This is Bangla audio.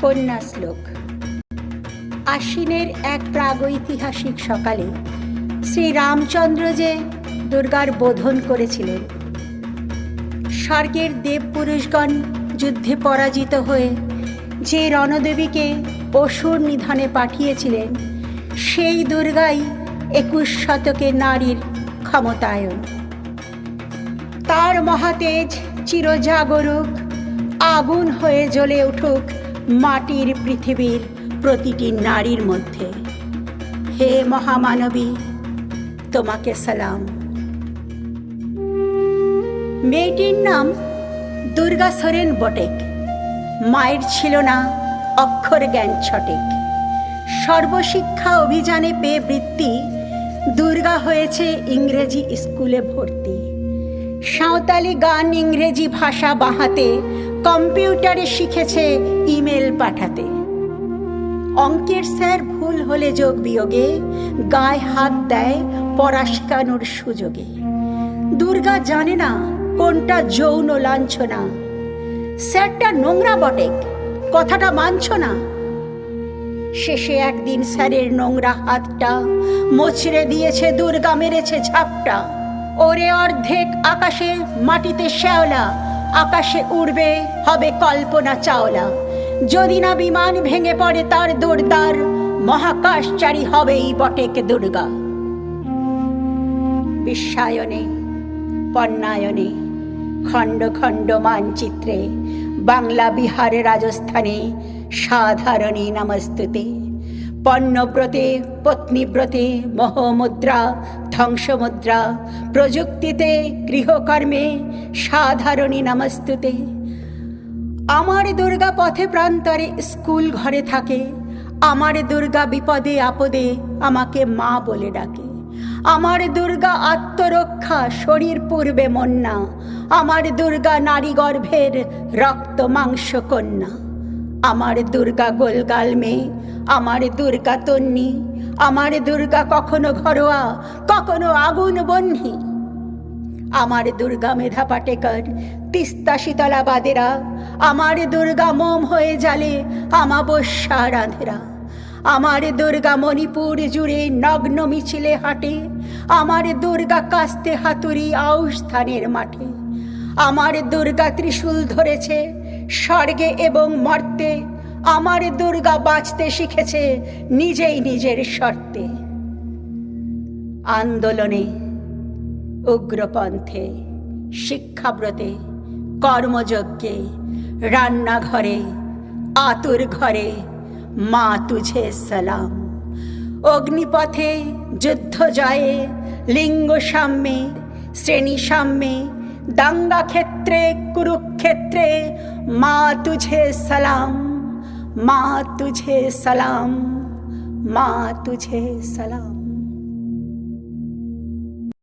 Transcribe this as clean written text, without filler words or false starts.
কন্যা শ্লোক। আশ্বিনের এক প্রাগৈতিহাসিক সকালে শ্রীরামচন্দ্র যে দুর্গার বোধন করেছিলেন, স্বর্গের দেবপুরুষগণ যুদ্ধে পরাজিত হয়ে যে রণদেবীকে অসুর নিধনে পাঠিয়েছিলেন, সেই দুর্গাই 21 শতকে নারীর ক্ষমতায়ন। তার মহাতেজ চিরজাগরুক, আগুন হয়ে জ্বলে উঠুক মাটির পৃথিবীর প্রতিটি নারীর মধ্যে। হে মহামানবী, তোমাকে সালাম। মেয়েটির নাম দুর্গা সোরেন বটেক। মায়ের ছিল না অক্ষর জ্ঞান ছটেক। সর্বশিক্ষা অভিযানে পেয়ে বৃত্তি, দুর্গা হয়েছে ইংরেজি স্কুলে ভর্তি। সাঁওতালি গান ইংরেজি ভাষা বাহাতে, কম্পিউটারে শিখেছে ইমেল পাঠাতে। অঙ্কের স্যার ভুল হলে যোগ বিয়োগে গায়ে হাত দেয় পড়া শেখানোর সুযোগে। দুর্গা জানে না কোনটা যৌন লাঞ্ছনা। স্যারটা নোংরা বটেক, কথাটা মানছ না। শেষে একদিন স্যারের নোংরা হাতটা মোচড়ে দিয়েছে দুর্গা, মেরেছে ঝাপটা। ওরে অর্ধেক আকাশে মাটিতে শ্যাওলা, আকাশে উড়বে হবে কল্পনা চাওলা। যদি না বিমান ভেঙে পড়ে তার দুর্দার, মহাকাশচারী হবেই বটেক দুর্গা। বিশ্বায়নে, পণ্যায়নে, খণ্ড খণ্ড মানচিত্রে, বাংলা বিহার রাজস্থানে সাধারণী নমস্তুতে। পণ্যব্রতে, পত্নীব্রতে, মোহমুদ্রা, ধ্বংসমুদ্রা, প্রযুক্তিতে, গৃহকর্মে সাধারণী নমস্তুতে। আমার দুর্গা পথে প্রান্তরে স্কুল ঘরে থাকে। আমার দুর্গা বিপদে আপদে আমাকে মা বলে ডাকে। আমার দুর্গা আত্মরক্ষা, শরীর পূর্বে মন্না। আমার দুর্গা নারী গর্ভের রক্ত মাংস কন্যা। আমার দুর্গা গোলগাল মেয়ে, আমার দুর্গা তন্নি। আমার দুর্গা কখনো ঘরোয়া, কখনো আগুন বহ্নি। আমার দুর্গা মেধা পাটেকর, তিস্তা শীতলা বাদেরা। আমার দুর্গা মোম হয়ে জ্বালে আমাবস্যা রাধেরা। আমার দুর্গা মণিপুর জুড়ে নগ্ন মিছিলে হাঁটে। আমার দুর্গা কাস্তে হাতুড়ি আউশ ধানের মাঠে। আমার দুর্গা ত্রিশূল ধরেছে স্বর্গে এবং মর্তে। আমার দুর্গা বাঁচতে শিখেছে নিজেই নিজের শর্তে। আন্দোলনে, উগ্রপন্থে, শিক্ষাব্রতে, কর্মযজ্ঞে, রান্নাঘরে, আতুর ঘরে মা তুঝে সালাম। অগ্নিপথে, যুদ্ধ জয়ে, লিঙ্গ সাম্যে, শ্রেণী সাম্যে, দাঙ্গা ক্ষেত্রে, কুরুক্ষেত্রে মা তুঝে সালাম। মা তুঝে সালাম, মা তুঝে সালাম।